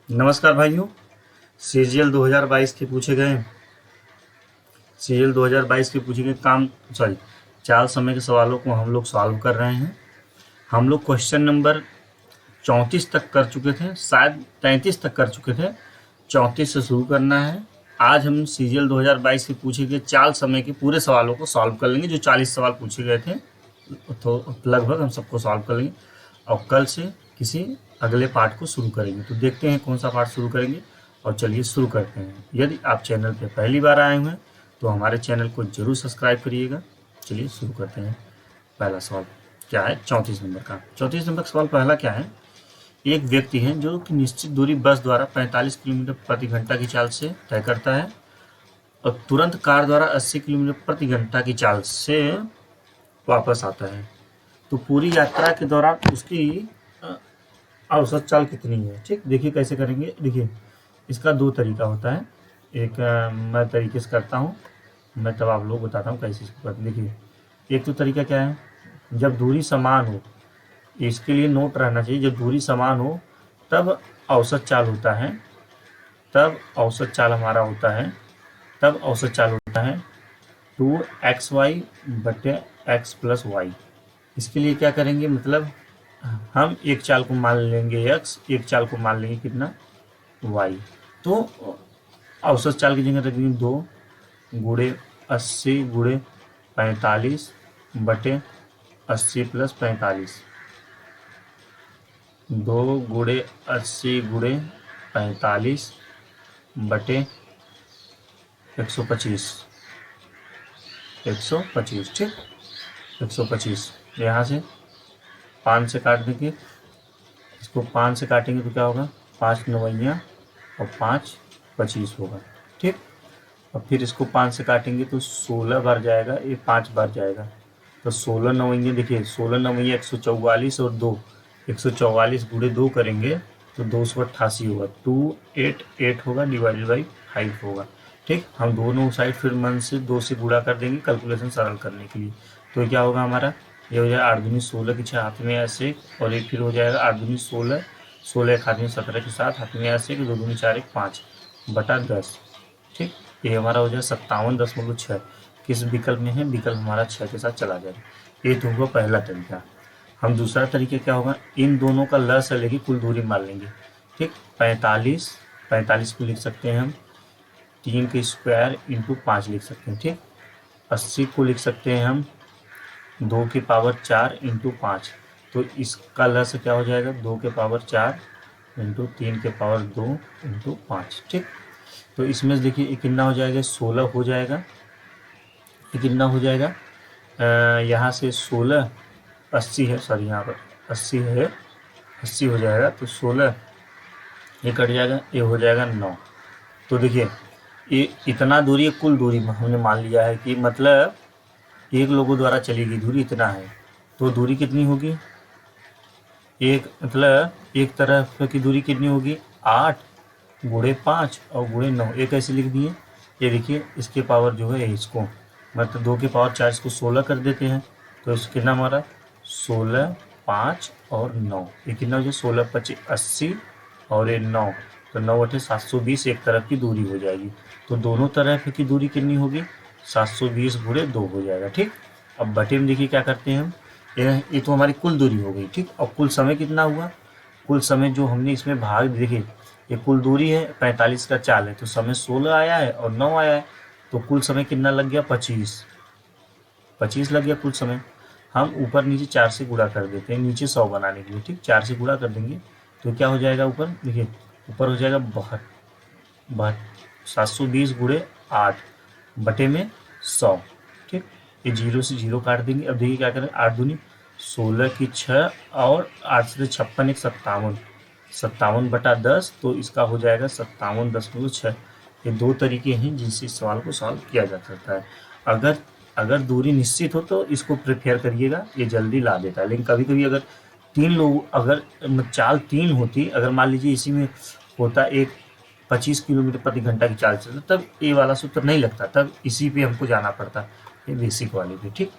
नमस्कार भाइयों। सीजीएल 2022 के पूछे गए सीजीएल 2022 के पूछे गए चाल समय के सवालों को हम लोग सॉल्व कर रहे हैं। हम लोग क्वेश्चन नंबर 34 तक कर चुके थे, शायद 33 तक कर चुके थे। 34 से शुरू करना है। आज हम सीजीएल 2022 के पूछे गए चाल समय के पूरे सवालों को सॉल्व कर लेंगे। जो 40 सवाल पूछे गए थे तो लगभग हम सबको सॉल्व कर लेंगे और कल से किसी अगले पार्ट को शुरू करेंगे। तो देखते हैं कौन सा पार्ट शुरू करेंगे और चलिए शुरू करते हैं। यदि आप चैनल पे पहली बार आए हुए हैं तो हमारे चैनल को जरूर सब्सक्राइब करिएगा। चलिए शुरू करते हैं। पहला सवाल क्या है? 34 नंबर का 34 नंबर का सवाल पहला क्या है? एक व्यक्ति है जो कि निश्चित दूरी बस द्वारा 45 किलोमीटर प्रति घंटा की चाल से तय करता है और तुरंत कार द्वारा 80 किलोमीटर प्रति घंटा की चाल से वापस आता है। तो पूरी यात्रा के दौरान उसकी औसत चाल कितनी है? ठीक, देखिए कैसे करेंगे। देखिए इसका दो तरीका होता है। एक मैं तरीके से करता हूँ, मैं तब आप लोग बताता हूँ कैसे इसको करते हैं। देखिए एक तो तरीका क्या है, जब दूरी समान हो, इसके लिए नोट रहना चाहिए, जब दूरी समान हो तब औसत चाल होता है, तब औसत चाल हमारा होता है, तब औसत चाल होता है 2xy बटे x प्लस वाई। इसके लिए क्या करेंगे, मतलब हम एक चाल को मान लेंगे x, एक चाल को मान लेंगे कितना y। तो औसत चाल की जगह रखेंगे 2 गुणे 80 गुणे 45 बटे 80 प्लस 45। 2 गुणे 80 गुणे 45 बटे 125। 125 ठीक, 125 यहाँ से 5 से काट देंगे। इसको 5 से काटेंगे तो क्या होगा, 5 नवैया और 5 25 होगा। ठीक, और फिर इसको 5 से काटेंगे तो 16 बार जाएगा, ये 5 बार जाएगा। तो 16 नवैया, देखिए 16 नवैया 144 और 2 144 गुणे 2 करेंगे तो 288 होगा। 288 होगा डिवाइडेड बाई 5 होगा। ठीक, हम दोनों साइड फिर मन से 2 से गुणा कर देंगे कैलकुलेशन सरल करने के लिए। तो क्या होगा हमारा, ये हो जाएगा 8 दूनी 16 की 6 हाथ में ऐसे, और एक फिर हो जाएगा 8 दूनी 16, 16 एक हाथ में 17 के साथ हाथ में ऐसे, 2 दूनी 4 एक 5 बटा 10। ठीक, ये हमारा हो जाए 57.6। किस विकल्प में है? विकल्प हमारा 6 के साथ चला जाएगा। ये तो हुआ पहला तरीका। हम दूसरा तरीका क्या होगा, इन दोनों का लस लेके कुल दूरी मान लेंगे। ठीक, 45 को लिख सकते हैं हम 3 के स्क्वायर इंटू 5 लिख सकते हैं। ठीक, 80 को लिख सकते हैं हम 2 की पावर 4 इंटू 5। तो इसका लस क्या हो जाएगा, 2 के पावर 4 इंटू 3 के पावर 2 इंटू 5। ठीक, तो इसमें से देखिए कितना हो जाएगा, 16 हो जाएगा। ये कितना हो जाएगा, यहाँ से 16 80 है, सॉरी यहाँ पर 80 है, 80 हो जाएगा तो 16 ये कट जाएगा, ये हो जाएगा 9। तो देखिए ये इतना दूरी है, कुल दूरी हमने मान लिया है कि मतलब एक लोगों द्वारा चली गई दूरी इतना है। तो दूरी कितनी होगी, एक मतलब एक तरफ की दूरी कितनी होगी, 8 गुणे 5 और गुणे 9। एक ऐसे लिख दिए। ये देखिए इसके पावर जो है इसको मतलब 2 के पावर 4 इसको 16 कर देते हैं। तो इसको कितना हमारा 16 5 और 9, ये कितना हो जाए 16 25 80 और ये 9, तो 9 8 720 एक तरफ की दूरी हो जाएगी। तो दोनों तरफ की दूरी कितनी होगी, 720 गुणे 2 हो जाएगा। ठीक, अब बटे में देखिए क्या करते हैं हम, ये तो हमारी कुल दूरी हो गई। ठीक, और कुल समय कितना हुआ, कुल समय जो हमने इसमें भाग, देखिए ये कुल दूरी है 45 का चाल है, तो समय 16 आया है और 9 आया है, तो कुल समय कितना लग गया, 25 लग गया कुल समय। हम ऊपर नीचे 4 से गुणा कर देते हैं नीचे 100 बनाने के लिए। ठीक, 4 से गुणा कर देंगे तो क्या हो जाएगा, ऊपर देखिए ऊपर हो जाएगा 720 गुणे 8 बटे में 100। ठीक, ये 0 से 0 काट देंगे। अब देखिए क्या करें, 8 दूनी 16 की 6 और 8 से 56 एक 57, 57 बटा 10, तो इसका हो जाएगा 57.6। ये दो तरीके हैं जिनसे इस सवाल को सॉल्व किया जा सकता है। अगर दूरी निश्चित हो तो इसको प्रिपेयर करिएगा, ये जल्दी ला देता है। लेकिन कभी कभी अगर तीन लोग, अगर चाल 3 होती, अगर मान लीजिए इसी में होता एक 25 किलोमीटर प्रति घंटा की चाल चलता, तब ये वाला सूत्र नहीं लगता, तब इसी पे हमको जाना पड़ता, ये बेसिक वाले पे। ठीक,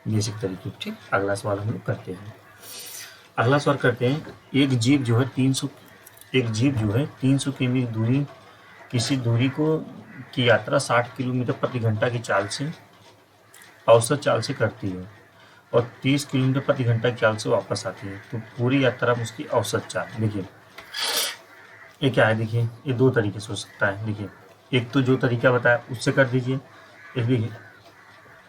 बेसिक तरीके। ठीक, अगला सवाल हम लोग करते हैं। अगला सवाल करते हैं, एक जीव जो है एक जीव जो है 300 किमी दूरी किसी दूरी को की यात्रा 60 किलोमीटर प्रति घंटा की चाल से औसत चाल से करती है और 30 किलोमीटर प्रति घंटा की चाल से वापस आती है, तो पूरी यात्रा में उसकी औसत चाल। देखिए ये क्या है, देखिए ये दो तरीके से हो सकता है। देखिए एक तो जो तरीका बताया उससे कर दीजिए। एक देखिए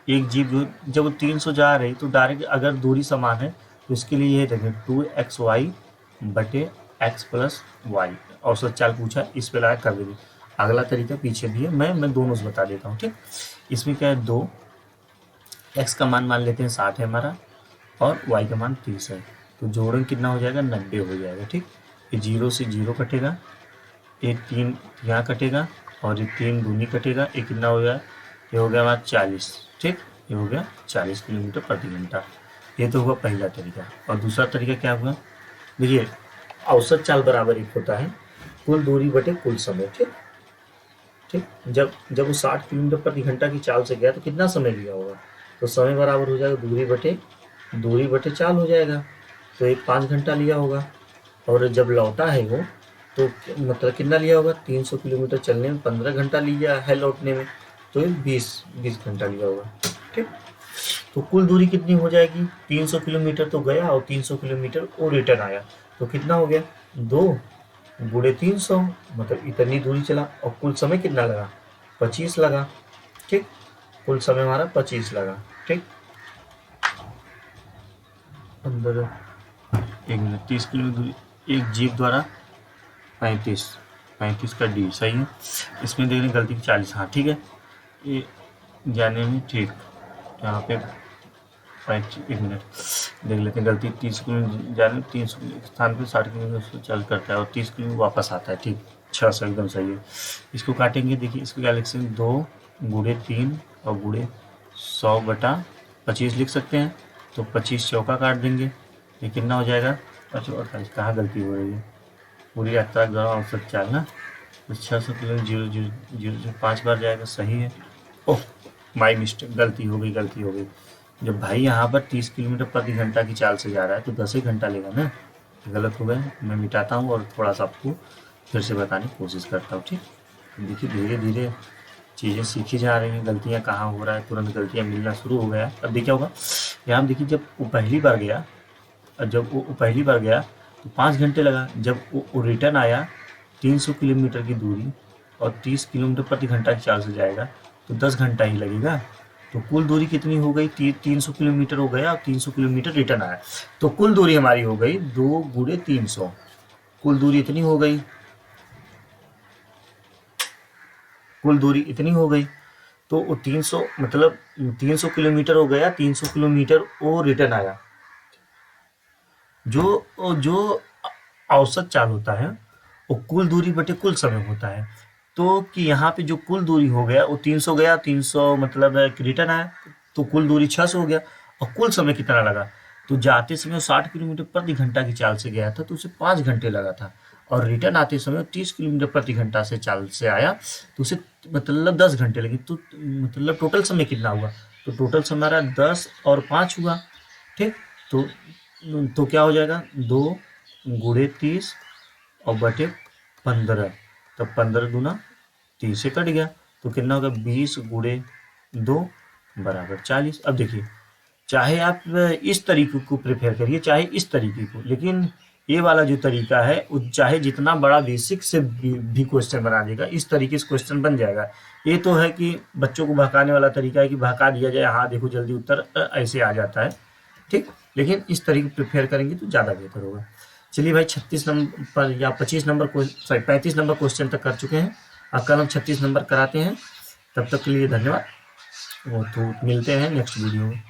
एक जीव जो जब वो 300 जा रही तो डायरेक्ट अगर दूरी समान है तो इसके लिए ये देखें 2xy बटे x प्लस वाई औसत चाल पूछा है, इस पे लगा कर दीजिए। अगला तरीका पीछे भी है, मैं दोनों से बता देता हूँ। ठीक, इसमें क्या है 2 x का मान लेते हैं 60 है हमारा और y का मान 30 है, तो जोड़ें कितना हो जाएगा 90 हो जाएगा। ठीक, ये 0 से 0 कटेगा, ये 3 यहाँ कटेगा और ये 3 दूनी कटेगा, ये कितना हो गया, ये हो गया हमारा 40। ठीक, ये हो गया 40 किलोमीटर प्रति घंटा। ये तो हुआ पहला तरीका। और दूसरा तरीका क्या हुआ, देखिए औसत चाल बराबर एक होता है कुल दूरी बटे कुल समय। ठीक ठीक, जब वो 60 किलोमीटर प्रति घंटा की चाल से गया तो कितना समय लिया होगा, तो समय बराबर हो जाएगा दूरी बटे चाल हो जाएगा, तो एक 5 घंटा लिया होगा। और जब लौटा है वो तो मतलब कितना लिया होगा, 300 किलोमीटर चलने में 15 घंटा लिया है लौटने में, तो 20 घंटा लिया होगा। ठीक, तो कुल दूरी कितनी हो जाएगी, 300 किलोमीटर तो गया और 300 किलोमीटर और रिटर्न आया, तो कितना हो गया 2 गुणे 300, मतलब इतनी दूरी चला और कुल समय कितना लगा 25 लगा। ठीक, कुल समय हमारा 25 लगा। ठीक, 30 किलोमीटर दूरी एक जीव द्वारा 35 का डी सही है। इसमें देख रहे गलती 40, हाँ ठीक है, ये जाने में ठीक, यहाँ पे 1 मिनट देख लेते हैं गलती। 30 किलोमीटर जाने 300 स्थान पे 60 किलोमीटर चाल करता है और 30 किलोमीटर वापस आता है। ठीक, 600 एकदम सही है। इसको काटेंगे, देखिए इसको क्या लिख सकते हैं 2 गुणे 3 और गुणे 100 बटा 25 लिख सकते हैं, तो 25 चौका काट देंगे, ये कितना हो जाएगा 48। कहाँ गलती हो रही है, पूरी यात्रा का औसत चाल ना, तो 600 किलोमीटर 0 5 बार जाएगा, सही है। ओह माई मिस्टेक, गलती हो गई। जब भाई यहाँ पर 30 किलोमीटर प्रति घंटा की चाल से जा रहा है तो 10 ही घंटा लेगा ना, गलत हो गया। मैं मिटाता हूँ और थोड़ा सा आपको फिर से बताने की कोशिश करता हूँ। ठीक, देखिए धीरे धीरे चीज़ें सीखी जा रही हैं, गलतियाँ कहाँ हो रहा है, तुरंत गलतियाँ मिलना शुरू हो गया। अब देखिए होगा, यहाँ देखिए जब वो पहली बार गया तो 5 घंटे लगा, जब वो रिटर्न आया 300 किलोमीटर की दूरी और 30 किलोमीटर प्रति घंटा की चाल से जाएगा तो 10 घंटा ही लगेगा। तो कुल दूरी कितनी हो गई, 300 किलोमीटर हो गया और 300 किलोमीटर रिटर्न आया, तो कुल दूरी हमारी हो गई 2 गुणे 300, कुल दूरी इतनी हो गई, तो वो 300 मतलब 300 किलोमीटर हो गया, 300 किलोमीटर वो रिटर्न आया। जो औसत चाल होता है वो कुल दूरी बटे कुल समय होता है, तो कि यहाँ पे जो कुल दूरी हो गया वो 300 गया, 300 मतलब रिटर्न आया, तो कुल दूरी 600 हो गया। और कुल समय कितना लगा, तो जाते समय 60 किलोमीटर प्रति घंटा की चाल से गया था तो उसे 5 घंटे लगा था, और रिटर्न आते समय 30 किलोमीटर प्रति घंटा से चाल से आया तो उसे मतलब 10 घंटे लगे। तो मतलब टोटल समय कितना हुआ, तो टोटल समय हमारा 10 और 5 हुआ। ठीक, तो क्या हो जाएगा 2 गुणे 30 और बटे 15, तब 15 दूना 30 से कट गया, तो कितना होगा 20 गुणे 2 बराबर 40। अब देखिए चाहे आप इस तरीके को प्रिपेयर करिए चाहे इस तरीके को, लेकिन ये वाला जो तरीका है वो चाहे जितना बड़ा बेसिक से भी क्वेश्चन बना देगा, इस तरीके से क्वेश्चन बन जाएगा। ये तो है कि बच्चों को बहकाने वाला तरीका है कि बहका दिया जाए, हाँ देखो जल्दी उत्तर ऐसे आ जाता है। ठीक, लेकिन इस तरीके प्रिपेयर करेंगे तो ज़्यादा बेहतर होगा। चलिए भाई 36 नंबर या 25 नंबर 35 नंबर क्वेश्चन तक कर चुके हैं, अब कल हम 36 नंबर कराते हैं। तब तक के लिए धन्यवाद, तो मिलते हैं नेक्स्ट वीडियो में।